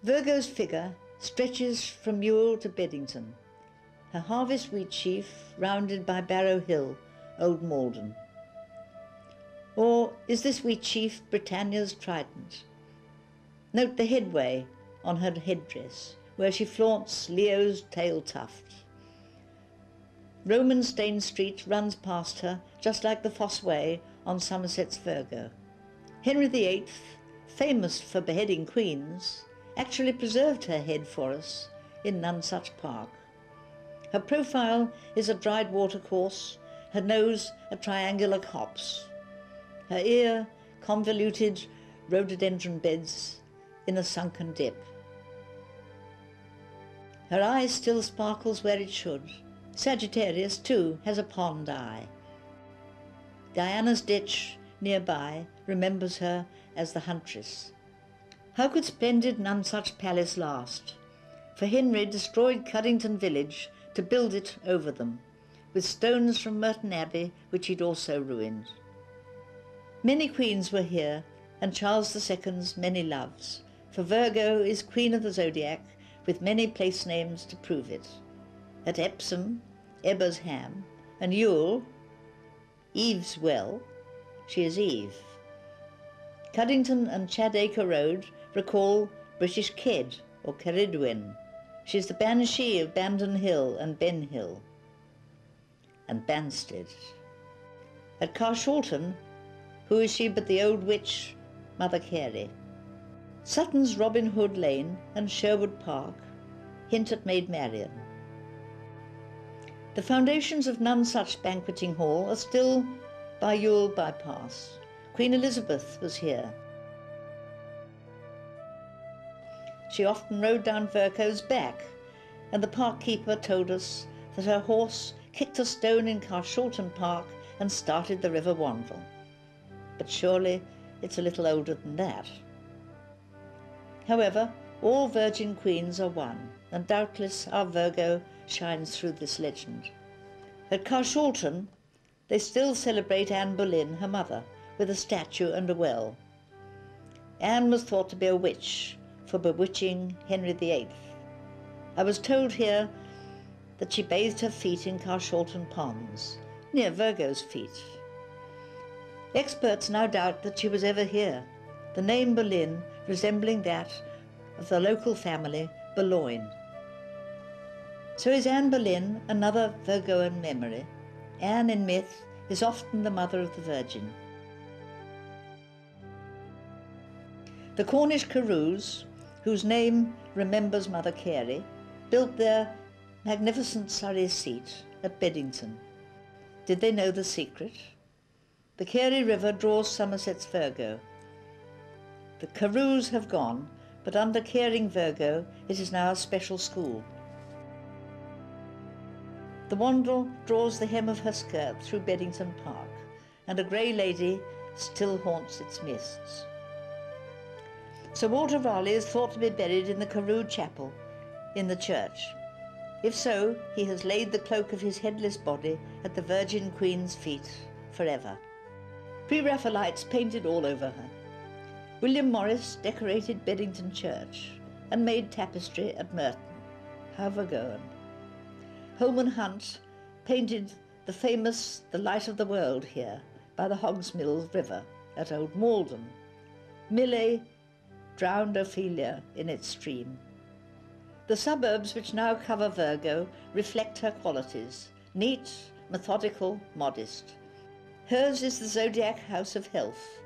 Virgo's figure stretches from Ewell to Beddington, her harvest wheat sheaf rounded by Barrow Hill, Old Malden. Or is this wheat sheaf Britannia's trident? Note the headway on her headdress, where she flaunts Leo's tail tuft. Roman Stane Street runs past her, just like the Fosse Way on Somerset's Virgo. Henry VIII, famous for beheading queens, actually preserved her head for us in Nonsuch Park. Her profile is a dried watercourse, her nose a triangular copse, her ear convoluted rhododendron beds in a sunken dip. Her eye still sparkles where it should. Sagittarius, too, has a pond eye. Diana's ditch nearby remembers her as the huntress. How could splendid Nonsuch Palace last? For Henry destroyed Cuddington village to build it over them, with stones from Merton Abbey, which he'd also ruined. Many queens were here, and Charles II's many loves, for Virgo is Queen of the Zodiac, with many place names to prove it. At Epsom, Ebbers Ham, and Ewell, Eve's Well, she is Eve. Cuddington and Chadacre Road recall British Ked, or Ceridwen. She is the Banshee of Bandon Hill and Ben Hill, and Banstead. At Carshalton, who is she but the old witch, Mother Carey? Sutton's Robin Hood Lane and Sherwood Park hint at Maid Marian. The foundations of Nonsuch Banqueting Hall are still by Ewell Bypass. Queen Elizabeth was here. She often rode down Virgo's back, and the park keeper told us that her horse kicked a stone in Carshalton Park and started the River Wandle. But surely it's a little older than that. However, all virgin queens are one, and doubtless our Virgo shines through this legend. At Carshalton, they still celebrate Anne Boleyn, her mother, with a statue and a well. Anne was thought to be a witch for bewitching Henry VIII. I was told here that she bathed her feet in Carshalton ponds, near Virgo's feet. Experts now doubt that she was ever here, the name Boleyn resembling that of the local family Boleyn. So is Anne Boleyn another Virgoan memory? Anne in myth is often the mother of the Virgin. The Cornish Carews, whose name remembers Mother Carey, built their magnificent Surrey seat at Beddington. Did they know the secret? The Carey River draws Somerset's Virgo. The Carews have gone, but under Caring Virgo it is now a special school. The Wandle draws the hem of her skirt through Beddington Park, and a grey lady still haunts its mists. Sir Walter Raleigh is thought to be buried in the Carew Chapel in the church. If so, he has laid the cloak of his headless body at the Virgin Queen's feet forever. Pre-Raphaelites painted all over her. William Morris decorated Beddington Church and made tapestry at Merton. How Virgoan. Holman Hunt painted the famous The Light of the World here by the Hogsmill River at Old Malden. Millais drowned Ophelia in its stream. The suburbs which now cover Virgo reflect her qualities, neat, methodical, modest. Hers is the Zodiac House of Health.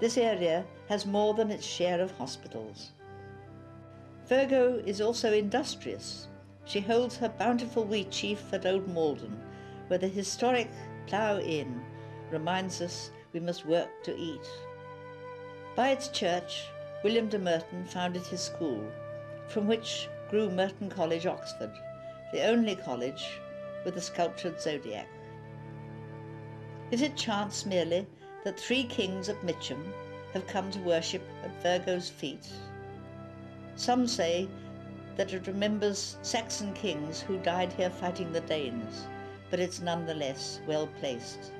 This area has more than its share of hospitals. Virgo is also industrious. She holds her bountiful wheat sheaf at Old Malden, where the historic Plough Inn reminds us we must work to eat. By its church, William de Merton founded his school, from which grew Merton College, Oxford, the only college with a sculptured zodiac. Is it chance merely that 3 kings of Mitcham have come to worship at Virgo's feet? Some say that it remembers Saxon kings who died here fighting the Danes, but it's nonetheless well placed.